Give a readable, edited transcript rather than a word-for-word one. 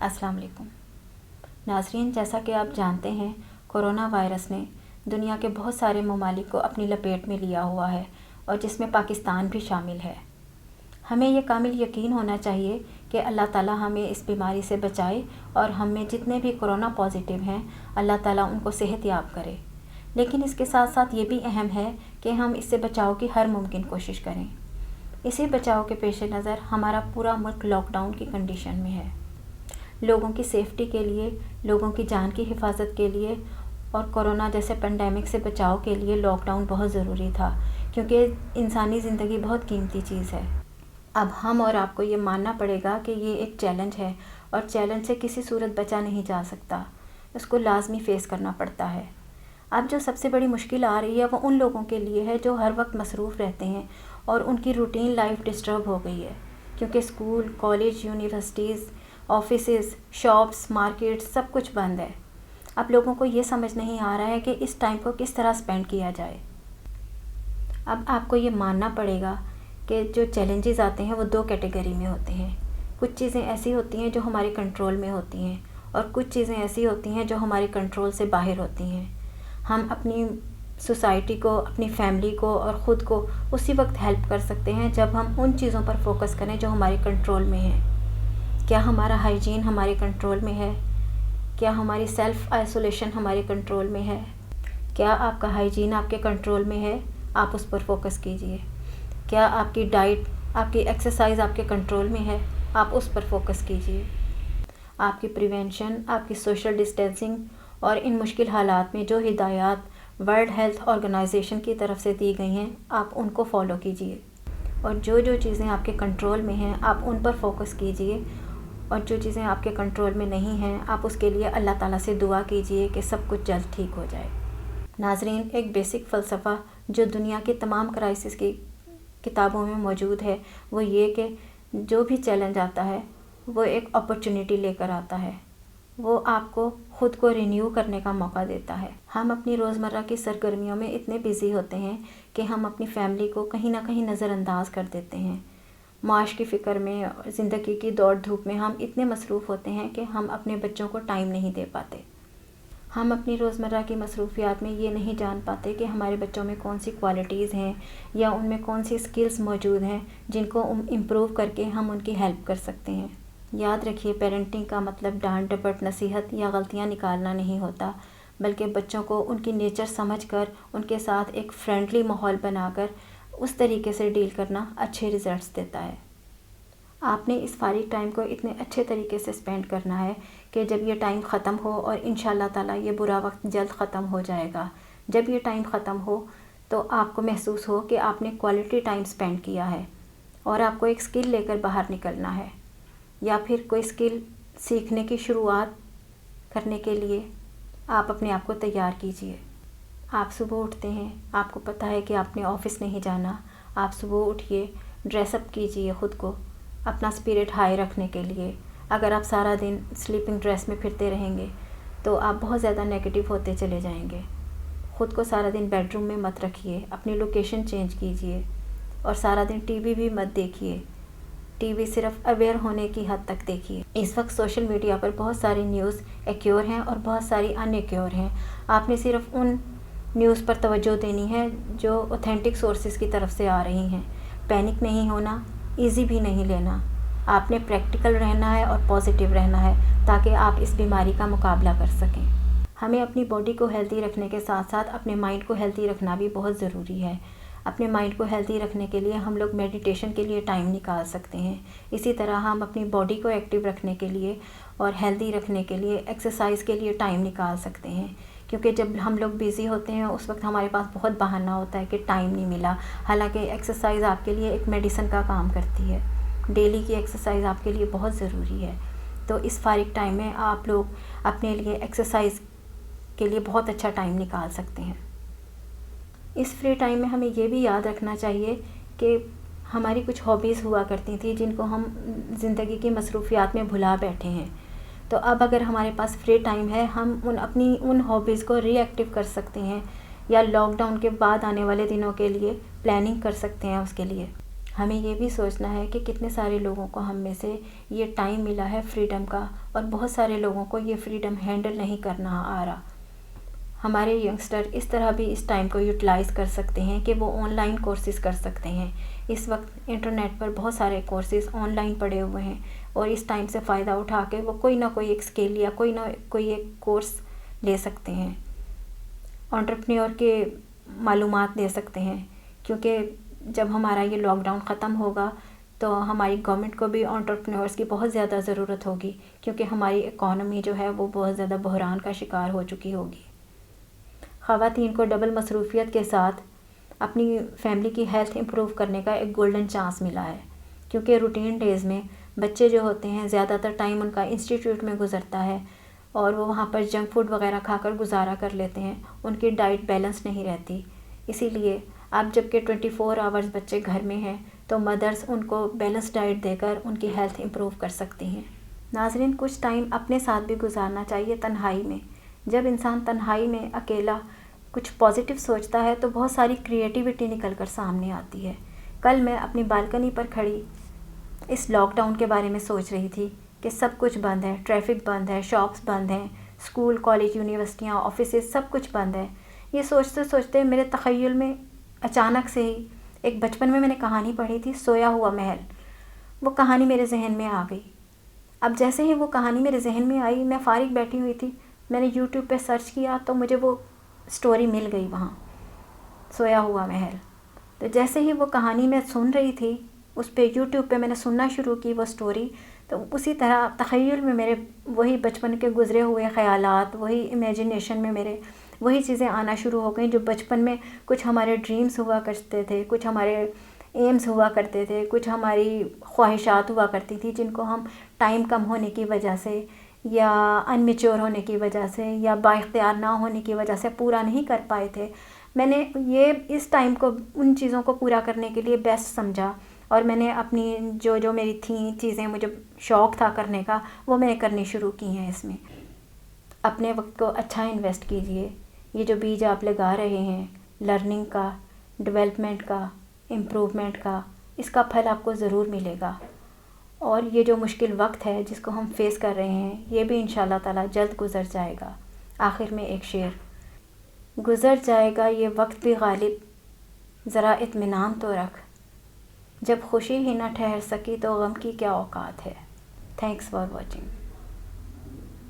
السلام علیکم ناظرین، جیسا کہ آپ جانتے ہیں کورونا وائرس نے دنیا کے بہت سارے ممالک کو اپنی لپیٹ میں لیا ہوا ہے اور جس میں پاکستان بھی شامل ہے۔ ہمیں یہ کامل یقین ہونا چاہیے کہ اللہ تعالیٰ ہمیں اس بیماری سے بچائے اور ہم میں جتنے بھی کورونا پازیٹیو ہیں اللہ تعالیٰ ان کو صحت یاب کرے۔ لیکن اس کے ساتھ ساتھ یہ بھی اہم ہے کہ ہم اس سے بچاؤ کی ہر ممکن کوشش کریں۔ اسی بچاؤ کے پیش نظر ہمارا پورا ملک لاک ڈاؤن کی کنڈیشن میں ہے۔ لوگوں کی سیفٹی کے لیے، لوگوں کی جان کی حفاظت کے لیے اور کورونا جیسے پینڈیمک سے بچاؤ کے لیے لاک ڈاؤن بہت ضروری تھا، کیونکہ انسانی زندگی بہت قیمتی چیز ہے۔ اب ہم اور آپ کو یہ ماننا پڑے گا کہ یہ ایک چیلنج ہے اور چیلنج سے کسی صورت بچا نہیں جا سکتا، اس کو لازمی فیس کرنا پڑتا ہے۔ اب جو سب سے بڑی مشکل آ رہی ہے وہ ان لوگوں کے لیے ہے جو ہر وقت مصروف رہتے ہیں اور ان کی روٹین لائف ڈسٹرب ہو گئی ہے، کیونکہ school, college, universities, offices, shops, markets سب کچھ بند ہے۔ اب لوگوں کو یہ سمجھ نہیں آ رہا ہے کہ اس ٹائم کو کس طرح سپینڈ کیا جائے۔ اب آپ کو یہ ماننا پڑے گا کہ جو چیلنجز آتے ہیں وہ دو کیٹیگری میں ہوتے ہیں۔ کچھ چیزیں ایسی ہوتی ہیں جو ہمارے کنٹرول میں ہوتی ہیں اور کچھ چیزیں ایسی ہوتی ہیں جو ہمارے کنٹرول سے باہر ہوتی ہیں۔ ہم اپنی سوسائٹی کو، اپنی فیملی کو اور خود کو اسی وقت ہیلپ کر سکتے ہیں جب ہم ان چیزوں پر فوکس کریں جو ہمارے کنٹرول میں ہیں۔ کیا ہمارا ہائیجین ہمارے کنٹرول میں ہے؟ کیا ہماری سیلف آئسولیشن ہمارے کنٹرول میں ہے؟ کیا آپ کا ہائیجین آپ کے کنٹرول میں ہے؟ آپ اس پر فوکس کیجئے۔ کیا آپ کی ڈائٹ، آپ کی ایکسرسائز آپ کے کنٹرول میں ہے؟ آپ اس پر فوکس کیجئے۔ آپ کی پریونشن، آپ کی سوشل ڈسٹینسنگ اور ان مشکل حالات میں جو ہدایات ورلڈ ہیلتھ آرگنائزیشن کی طرف سے دی گئی ہیں آپ ان کو فالو کیجئے، اور جو چیزیں آپ کے کنٹرول میں ہیں آپ ان پر فوکس کیجئے، اور جو چیزیں آپ کے کنٹرول میں نہیں ہیں آپ اس کے لیے اللہ تعالیٰ سے دعا کیجئے کہ سب کچھ جلد ٹھیک ہو جائے۔ ناظرین، ایک بیسک فلسفہ جو دنیا کے تمام کرائسس کی کتابوں میں موجود ہے وہ یہ کہ جو بھی چیلنج آتا ہے وہ ایک اپرچونٹی لے کر آتا ہے، وہ آپ کو خود کو رینیو کرنے کا موقع دیتا ہے۔ ہم اپنی روزمرہ کی سرگرمیوں میں اتنے بیزی ہوتے ہیں کہ ہم اپنی فیملی کو کہیں نہ کہیں نظر انداز کر دیتے ہیں۔ معاش کی فکر میں اور زندگی کی دوڑ دھوپ میں ہم اتنے مصروف ہوتے ہیں کہ ہم اپنے بچوں کو ٹائم نہیں دے پاتے۔ ہم اپنی روزمرہ کی مصروفیات میں یہ نہیں جان پاتے کہ ہمارے بچوں میں کون سی کوالٹیز ہیں یا ان میں کون سی سکلز موجود ہیں جن کو امپروو کر کے ہم ان کی ہیلپ کر سکتے ہیں۔ یاد رکھیے، پیرنٹنگ کا مطلب ڈانٹ ڈپٹ، نصیحت یا غلطیاں نکالنا نہیں ہوتا، بلکہ بچوں کو ان کی نیچر سمجھ کر ان کے ساتھ ایک فرینڈلی ماحول بنا کر اس طریقے سے ڈیل کرنا اچھے ریزلٹس دیتا ہے۔ آپ نے اس فارغ ٹائم کو اتنے اچھے طریقے سے سپینڈ کرنا ہے کہ جب یہ ٹائم ختم ہو، اور انشاءاللہ تعالیٰ یہ برا وقت جلد ختم ہو جائے گا، جب یہ ٹائم ختم ہو تو آپ کو محسوس ہو کہ آپ نے کوالٹی ٹائم سپینڈ کیا ہے اور آپ کو ایک سکل لے کر باہر نکلنا ہے، یا پھر کوئی سکل سیکھنے کی شروعات کرنے کے لیے آپ اپنے آپ کو تیار کیجئے۔ آپ صبح اٹھتے ہیں، آپ کو پتہ ہے کہ آپ نے آفس نہیں جانا، آپ صبح اٹھیے، ڈریس اپ کیجئے خود کو اپنا اسپرٹ ہائی رکھنے کے لیے۔ اگر آپ سارا دن سلیپنگ ڈریس میں پھرتے رہیں گے تو آپ بہت زیادہ نیگیٹو ہوتے چلے جائیں گے۔ خود کو سارا دن بیڈ روم میں مت رکھیے، اپنی لوکیشن چینج کیجئے، اور سارا دن ٹی وی بھی مت دیکھیے۔ ٹی وی صرف اویئر ہونے کی حد تک دیکھیے۔ اس وقت سوشل میڈیا پر بہت ساری نیوز ایکیور ہیں اور بہت ساری ان ایکیور ہیں۔ آپ نے صرف ان نیوز پر توجہ دینی ہے جو اوتھینٹک سورسز کی طرف سے آ رہی ہیں۔ پینک نہیں ہونا، ایزی بھی نہیں لینا۔ آپ نے پریکٹیکل رہنا ہے اور پازیٹیو رہنا ہے تاکہ آپ اس بیماری کا مقابلہ کر سکیں۔ ہمیں اپنی باڈی کو ہیلتھی رکھنے کے ساتھ ساتھ اپنے مائنڈ کو ہیلتھی رکھنا بھی بہت ضروری ہے۔ اپنے مائنڈ کو ہیلتھی رکھنے کے لیے ہم لوگ میڈیٹیشن کے لیے ٹائم نکال سکتے ہیں، اسی طرح ہم اپنی باڈی کو ایکٹیو رکھنے کے لیے اور ہیلتھی رکھنے کے لیے ایکسرسائز کے لیے ٹائم نکال سکتے ہیں، کیونکہ جب ہم لوگ بیزی ہوتے ہیں اس وقت ہمارے پاس بہت بہانہ ہوتا ہے کہ ٹائم نہیں ملا، حالانکہ ایکسرسائز آپ کے لیے ایک میڈیسن کا کام کرتی ہے۔ ڈیلی کی ایکسرسائز آپ کے لیے بہت ضروری ہے، تو اس فارغ ٹائم میں آپ لوگ اپنے لیے ایکسرسائز کے لیے بہت اچھا ٹائم نکال سکتے ہیں۔ اس فری ٹائم میں ہمیں یہ بھی یاد رکھنا چاہیے کہ ہماری کچھ ہابیز ہوا کرتی تھیں جن کو ہم زندگی کی مصروفیات میں بھلا بیٹھے ہیں، تو اب اگر ہمارے پاس فری ٹائم ہے ہم اپنی ان ہابیز کو ری ایکٹیو کر سکتے ہیں، یا لاک ڈاؤن کے بعد آنے والے دنوں کے لیے پلاننگ کر سکتے ہیں۔ اس کے لیے ہمیں یہ بھی سوچنا ہے کہ کتنے سارے لوگوں کو ہم میں سے یہ ٹائم ملا ہے فریڈم کا، اور بہت سارے لوگوں کو یہ فریڈم ہینڈل نہیں کرنا آ رہا۔ ہمارے ینگسٹر اس طرح بھی اس ٹائم کو یوٹیلائز کر سکتے ہیں کہ وہ آن لائن کورسز کر سکتے ہیں۔ اس وقت انٹرنیٹ پر بہت سارے کورسز آن لائن پڑے ہوئے ہیں، اور اس ٹائم سے فائدہ اٹھا کے وہ کوئی نہ کوئی ایک اسکل یا کوئی نہ کوئی ایک کورس لے سکتے ہیں، انٹرپرینور کے معلومات دے سکتے ہیں، کیونکہ جب ہمارا یہ لاک ڈاؤن ختم ہوگا تو ہماری گورنمنٹ کو بھی انٹرپرینورس کی بہت زیادہ ضرورت ہوگی، کیونکہ ہماری اکانومی جو ہے وہ بہت زیادہ بحران کا شکار ہو چکی ہوگی۔ خواتین کو ڈبل مصروفیت کے ساتھ اپنی فیملی کی ہیلتھ امپروو کرنے کا ایک گولڈن چانس ملا ہے، کیونکہ روٹین ڈیز میں بچے جو ہوتے ہیں زیادہ تر ٹائم ان کا انسٹیٹیوٹ میں گزرتا ہے، اور وہ وہاں پر جنک فوڈ وغیرہ کھا کر گزارا کر لیتے ہیں، ان کی ڈائٹ بیلنس نہیں رہتی۔ اسی لیے اب جب کہ 24 آورز بچے گھر میں ہیں تو مدرس ان کو بیلنس ڈائٹ دے کر ان کی ہیلتھ امپروو کر سکتی ہیں۔ ناظرین، کچھ ٹائم اپنے ساتھ بھی گزارنا چاہیے تنہائی میں۔ جب انسان تنہائی میں اکیلا کچھ پازیٹیو سوچتا ہے تو بہت ساری کریٹیوٹی نکل کر سامنے آتی ہے۔ کل میں اپنی بالکنی پر کھڑی اس لاک ڈاؤن کے بارے میں سوچ رہی تھی کہ سب کچھ بند ہے، ٹریفک بند ہے، شاپس بند ہیں، اسکول، کالج، یونیورسٹیاں، آفیسز سب کچھ بند ہے۔ یہ سوچتے سوچتے میرے تخیل میں اچانک سے ہی ایک بچپن میں نے کہانی پڑھی تھی، سویا ہوا محل، وہ کہانی میرے ذہن میں آ گئی۔ اب جیسے ہی وہ کہانی میرے ذہن میں آئی، میں فارغ بیٹھی ہوئی تھی، میں نے یوٹیوب پہ سرچ کیا تو مجھے وہ سٹوری مل گئی وہاں، سویا ہوا محل۔ تو جیسے ہی وہ کہانی میں سن رہی تھی، اس پہ یوٹیوب پہ میں نے سننا شروع کی وہ سٹوری، تو اسی طرح تخیل میں میرے وہی بچپن کے گزرے ہوئے خیالات، وہی امیجنیشن میں میرے وہی چیزیں آنا شروع ہو گئیں جو بچپن میں کچھ ہمارے ڈریمز ہوا کرتے تھے، کچھ ہمارے ایمز ہوا کرتے تھے، کچھ ہماری خواہشات ہوا کرتی تھی، جن کو ہم ٹائم کم ہونے کی وجہ سے یا ان میچور ہونے کی وجہ سے یا با اختیار نہ ہونے کی وجہ سے پورا نہیں کر پائے تھے۔ میں نے یہ اس ٹائم کو ان چیزوں کو پورا کرنے کے لیے بیسٹ سمجھا، اور میں نے اپنی جو میری تھیں چیزیں، مجھے شوق تھا کرنے کا، وہ میں نے کرنی شروع کی ہیں۔ اس میں اپنے وقت کو اچھا انویسٹ کیجئے۔ یہ جو بیج آپ لگا رہے ہیں لرننگ کا، ڈیولپمنٹ کا، امپروومنٹ کا، اس کا پھل آپ کو ضرور ملے گا۔ اور یہ جو مشکل وقت ہے جس کو ہم فیس کر رہے ہیں، یہ بھی انشاءاللہ تعالی جلد گزر جائے گا۔ آخر میں ایک شعر: گزر جائے گا یہ وقت بھی غالب، ذرا اطمینان تو رکھ، جب خوشی ہی نہ ٹھہر سکی تو غم کی کیا اوقات ہے۔ Thanks for watching.